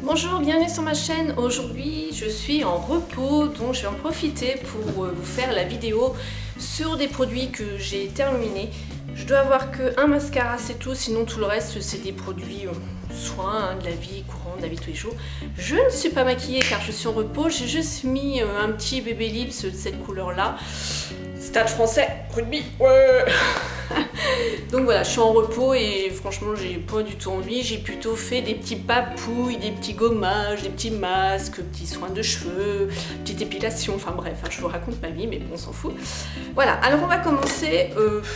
Bonjour, bienvenue sur ma chaîne. Aujourd'hui je suis en repos, donc je vais en profiter pour vous faire la vidéo sur des produits que j'ai terminés. Je dois avoir qu'un mascara, c'est tout, sinon tout le reste c'est des produits soins de la vie courante, de la vie de tous les jours. Je ne suis pas maquillée car je suis en repos, j'ai juste mis un petit bébé lips de cette couleur là. Stade français, rugby, ouais. Donc voilà, je suis en repos et franchement j'ai pas du tout envie. J'ai plutôt fait des petits papouilles, des petits gommages, des petits masques, petits soins de cheveux, petite épilation, enfin bref, je vous raconte ma vie mais bon on s'en fout. Voilà, alors on va commencer,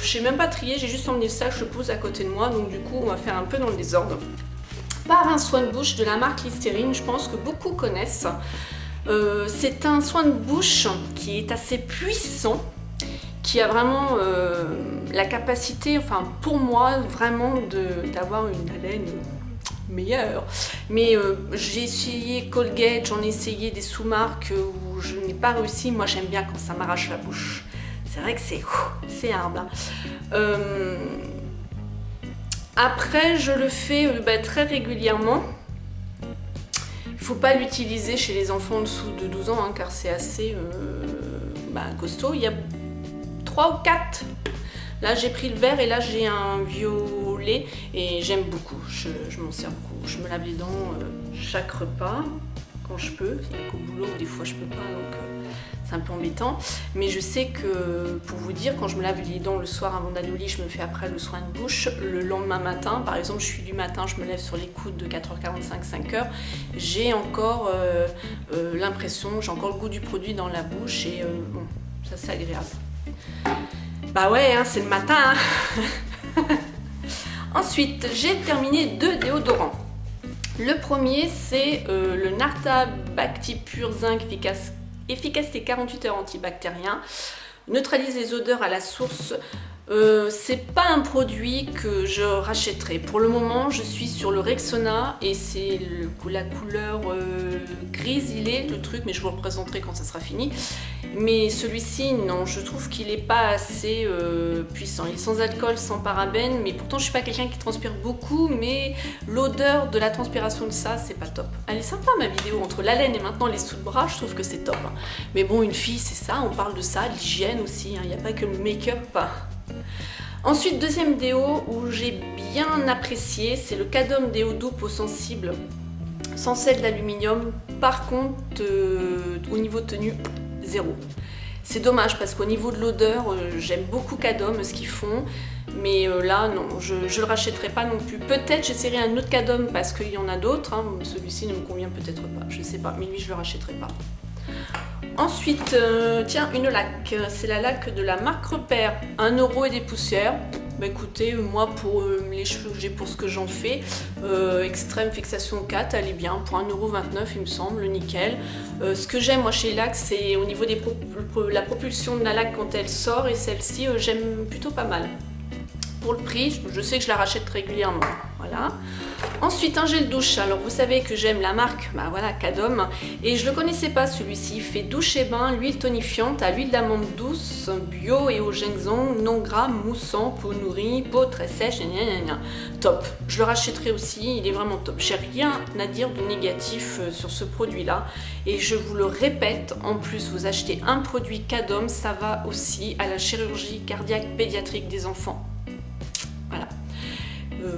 j'ai même pas trié, j'ai juste emmené ça, je le pose à côté de moi, donc du coup on va faire un peu dans le désordre. Par un soin de bouche de la marque Listerine, je pense que beaucoup connaissent. C'est un soin de bouche qui est assez puissant, qui a vraiment la capacité, enfin pour moi, vraiment d'avoir une haleine meilleure. Mais j'ai essayé Colgate, j'en ai essayé des sous-marques où je n'ai pas réussi. Moi j'aime bien quand ça m'arrache la bouche. C'est vrai que c'est hard. Hein. Après je le fais très régulièrement. Il ne faut pas l'utiliser chez les enfants en dessous de 12 ans hein, car c'est assez costaud. Il y a 3 ou 4. Là j'ai pris le vert et là j'ai un violet et j'aime beaucoup, je m'en sers beaucoup. Je me lave les dents chaque repas quand je peux, c'est qu'au boulot des fois je peux pas donc c'est un peu embêtant. Mais je sais que pour vous dire, quand je me lave les dents le soir avant d'aller au lit, je me fais après le soin de bouche. Le lendemain matin, par exemple je suis du matin, je me lève sur les coudes de 4h45, 5h, j'ai encore l'impression, j'ai encore le goût du produit dans la bouche et bon, ça c'est agréable. Bah ouais, hein, c'est le matin. Hein. Ensuite, j'ai terminé 2 déodorants. Le premier, c'est le Narta Bacti Pur Zinc efficacité 48 heures antibactérien. Neutralise les odeurs à la source. C'est pas un produit que je rachèterai. Pour le moment, je suis sur le Rexona et c'est la couleur grise, il est le truc, mais je vous le présenterai quand ça sera fini. Mais celui-ci, non, je trouve qu'il n'est pas assez puissant. Il est sans alcool, sans parabènes, mais pourtant je suis pas quelqu'un qui transpire beaucoup, mais l'odeur de la transpiration de ça, c'est pas top. Elle est sympa ma vidéo, entre la laine et maintenant les sous de bras, je trouve que c'est top. Mais bon, une fille, c'est ça, on parle de ça, l'hygiène aussi, il n'y a pas que le make-up. Ensuite, deuxième déo où j'ai bien apprécié, c'est le Cadom Déo Doux peau sensible sans sel d'aluminium. Par contre, au niveau tenue, 0. C'est dommage parce qu'au niveau de l'odeur, j'aime beaucoup Cadom, ce qu'ils font. Mais là, non, je le rachèterai pas non plus. Peut-être j'essaierai un autre Cadom parce qu'il y en a d'autres. Hein. Celui-ci ne me convient peut-être pas, je sais pas. Mais lui, je le rachèterai pas. Ensuite, tiens, une laque. C'est la laque de la marque Repère. 1 € et des poussières. Bah écoutez, moi pour les cheveux que j'ai, pour ce que j'en fais, extrême fixation 4, elle est bien. Pour 1,29 €, il me semble, nickel. Ce que j'aime moi chez Lac, c'est au niveau des la propulsion de la laque quand elle sort. Et celle-ci, j'aime plutôt pas mal. Pour le prix, je sais que je la rachète régulièrement. Voilà. Ensuite, un gel douche. Alors, vous savez que j'aime la marque, Cadom. Et je ne le connaissais pas celui-ci. Il fait douche et bain, l'huile tonifiante à l'huile d'amande douce, bio et au ginseng, non gras, moussant, peau nourrie, peau très sèche, top. Je le rachèterai aussi, il est vraiment top. J'ai rien à dire de négatif sur ce produit-là. Et je vous le répète, en plus, vous achetez un produit Cadom, ça va aussi à la chirurgie cardiaque pédiatrique des enfants. Voilà.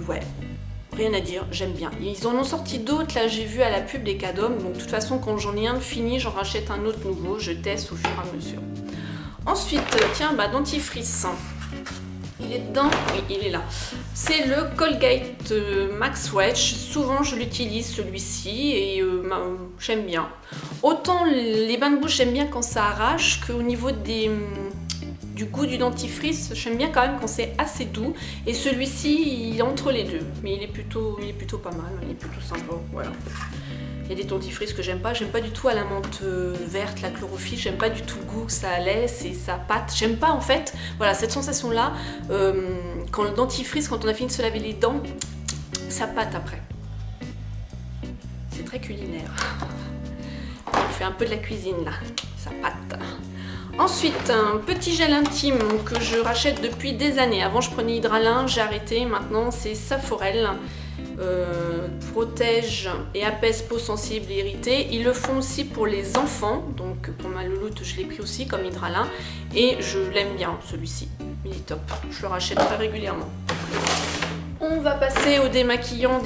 Ouais. Rien à dire, j'aime bien. Ils en ont sorti d'autres, là j'ai vu à la pub des Cadom, donc de toute façon quand j'en ai un de fini, j'en rachète un autre nouveau, je teste au fur et à mesure. Ensuite, tiens, dentifrice. Il est dedans? Oui, il est là. C'est le Colgate Max Wedge. Souvent je l'utilise celui-ci et j'aime bien. Autant les bains de bouche, j'aime bien quand ça arrache, qu'au niveau du goût du dentifrice, j'aime bien quand même quand c'est assez doux. Et celui-ci, il est entre les deux. Mais il est plutôt pas mal, il est plutôt sympa. Voilà. Il y a des dentifrices que j'aime pas du tout à la menthe verte, la chlorophylle, j'aime pas du tout le goût que ça laisse et ça pâte. J'aime pas en fait, voilà, cette sensation-là, quand le dentifrice, quand on a fini de se laver les dents, ça pâte après. C'est très culinaire. On fait un peu de la cuisine là, ça pâte. Ensuite, un petit gel intime que je rachète depuis des années. Avant, je prenais Hydralin, j'ai arrêté. Maintenant, c'est Saforel. protège et apaise peau sensible et irritée. Ils le font aussi pour les enfants, donc pour ma louloute je l'ai pris aussi comme Hydralin et je l'aime bien celui-ci, il est top, je le rachète très régulièrement. On va passer au démaquillant.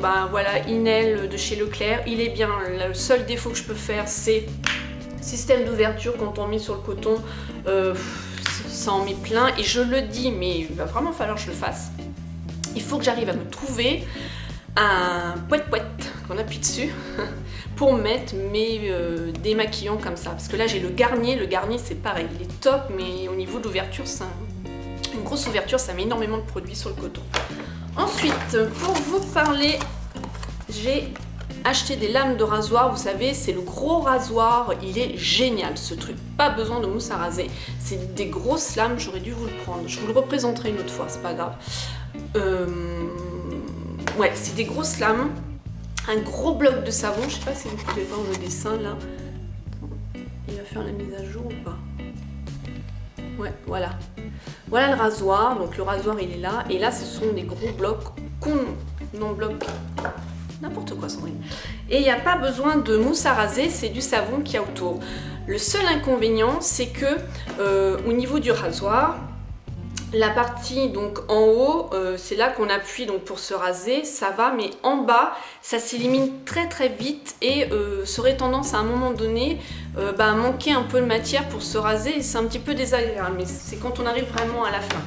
Bah voilà, Inel de chez Leclerc, il est bien. Le seul défaut que je peux faire, c'est système d'ouverture quand on met sur le coton, ça en met plein. Et je le dis, mais il va vraiment falloir que je le fasse. Il faut que j'arrive à me trouver un poète-poète qu'on appuie dessus pour mettre mes démaquillants comme ça. Parce que là j'ai le Garnier c'est pareil, il est top, mais au niveau de l'ouverture, une grosse ouverture, ça met énormément de produits sur le coton. Ensuite, pour vous parler, j'ai acheté des lames de rasoir. Vous savez, c'est le gros rasoir, il est génial ce truc. Pas besoin de mousse à raser, c'est des grosses lames, j'aurais dû vous le prendre. Je vous le représenterai une autre fois, c'est pas grave. Ouais, c'est des grosses lames, un gros bloc de savon. Je sais pas si vous pouvez voir le dessin là. Il va faire la mise à jour ou pas? Ouais, voilà. Voilà le rasoir, donc le rasoir il est là, et là ce sont des gros blocs qu'on bloque n'importe quoi Sandrine. Et il n'y a pas besoin de mousse à raser, c'est du savon qu'il y a autour. Le seul inconvénient, c'est que au niveau du rasoir, la partie donc en haut, c'est là qu'on appuie donc pour se raser, ça va, mais en bas, ça s'élimine très vite et ça aurait tendance à un moment donné à manquer un peu de matière pour se raser et c'est un petit peu désagréable, mais c'est quand on arrive vraiment à la fin.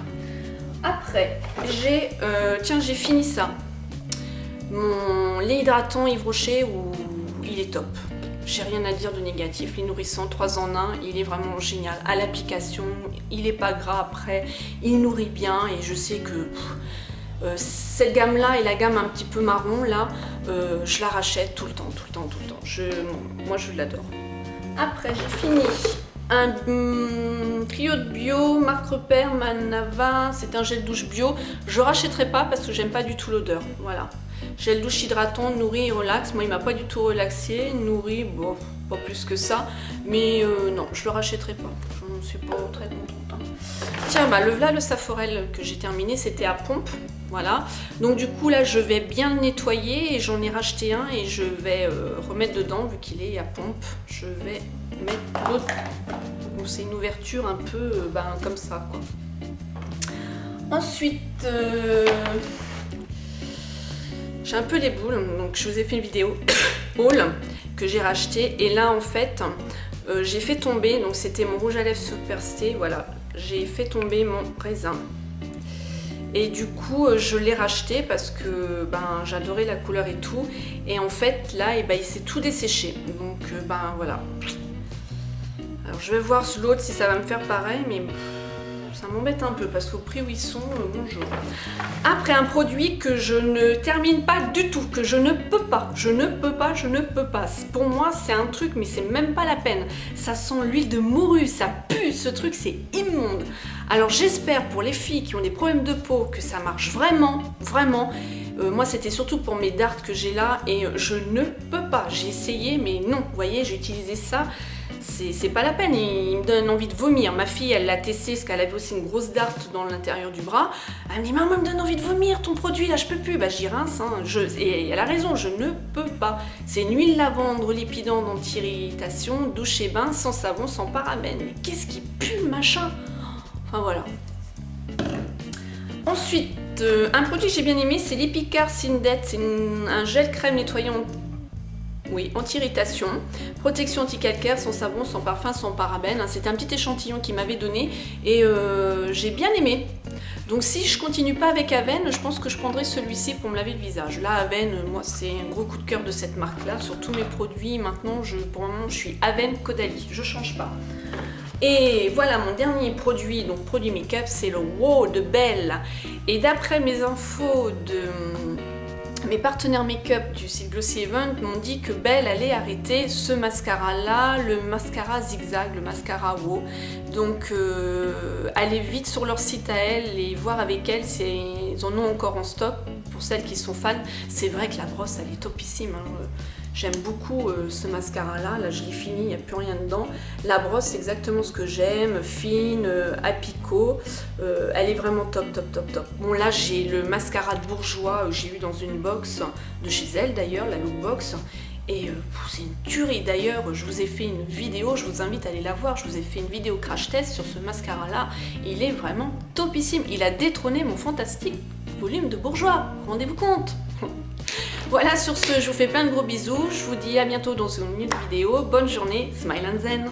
Après, j'ai fini ça. Mon lait hydratant Yves Rocher, il est top. J'ai rien à dire de négatif, les nourrissants 3 en 1, il est vraiment génial. À l'application, il n'est pas gras après, il nourrit bien et je sais que cette gamme-là et la gamme un petit peu marron, là, je la rachète tout le temps. Moi, je l'adore. Après, j'ai fini un trio de bio, marque repère, Manava, c'est un gel douche bio. Je rachèterai pas parce que j'aime pas du tout l'odeur, voilà. Gel douche hydratant, nourrit et relax. Moi, il m'a pas du tout relaxé. Nourrit, bon, pas plus que ça. Mais non, je le rachèterai pas. Je ne suis pas très contente. Hein. Tiens, le Saforel que j'ai terminé, c'était à pompe. Voilà. Donc, du coup, là, je vais bien le nettoyer. Et j'en ai racheté un et je vais remettre dedans, vu qu'il est à pompe. Je vais mettre l'autre. Bon, c'est une ouverture un peu comme ça, quoi. Ensuite. J'ai un peu les boules, donc je vous ai fait une vidéo haul que j'ai racheté et là en fait j'ai fait tomber, donc c'était mon rouge à lèvres Superstay, voilà, j'ai fait tomber mon raisin et du coup je l'ai racheté parce que j'adorais la couleur et tout et en fait là il s'est tout desséché, donc voilà. Alors je vais voir l'autre si ça va me faire pareil, mais ça m'embête un peu parce qu'au prix où ils sont, bonjour. Après, un produit que je ne termine pas du tout, que je ne peux pas. Pour moi, c'est un truc, mais c'est même pas la peine. Ça sent l'huile de morue, ça pue, ce truc, c'est immonde. Alors j'espère pour les filles qui ont des problèmes de peau que ça marche vraiment. Moi, c'était surtout pour mes dards que j'ai là et je ne peux pas. J'ai essayé, mais non. Vous voyez, j'ai utilisé ça. C'est pas la peine, il me donne envie de vomir. Ma fille, elle l'a testé parce qu'elle avait aussi une grosse darte dans l'intérieur du bras. Elle me dit, maman, me donne envie de vomir ton produit, là, je peux plus. J'y rince, hein. Et elle a raison, je ne peux pas. C'est une huile lavande relipidante anti-irritation, douche et bain, sans savon, sans parabènes. Mais qu'est-ce qui pue le machin? Enfin voilà. Ensuite, un produit que j'ai bien aimé, c'est l'Epicar Syndet. C'est un gel crème nettoyant. Oui, anti-irritation, protection anti-calcaire, sans savon, sans parfum, sans parabènes. C'était un petit échantillon qu'il m'avait donné et j'ai bien aimé. Donc si je continue pas avec Aven, je pense que je prendrai celui-ci pour me laver le visage. Là, Aven, moi, c'est un gros coup de cœur de cette marque-là. Sur tous mes produits, maintenant, pour le moment, je suis Aven Caudalie. Je change pas. Et voilà mon dernier produit, donc produit make-up, c'est le Wow de Belle. Et d'après mes infos mes partenaires make-up du site Glossy Event m'ont dit que Belle allait arrêter ce mascara-là, le mascara zigzag, le mascara Wow. Donc allez vite sur leur site à elles et voir avec elles si ils en ont encore en stock. Pour celles qui sont fans, c'est vrai que la brosse elle est topissime. Hein. J'aime beaucoup ce mascara là, je l'ai fini, il n'y a plus rien dedans. La brosse c'est exactement ce que j'aime, fine, à picot, elle est vraiment top top top top. Bon là j'ai le mascara de Bourjois, j'ai eu dans une box de chez elle d'ailleurs, la Lookbox. Et c'est une tuerie. D'ailleurs, je vous ai fait une vidéo, je vous invite à aller la voir, je vous ai fait une vidéo crash test sur ce mascara là. Il est vraiment topissime, il a détrôné mon fantastique volume de Bourjois, rendez-vous compte. Voilà, sur ce, je vous fais plein de gros bisous, je vous dis à bientôt dans une nouvelle vidéo, bonne journée, smile and zen.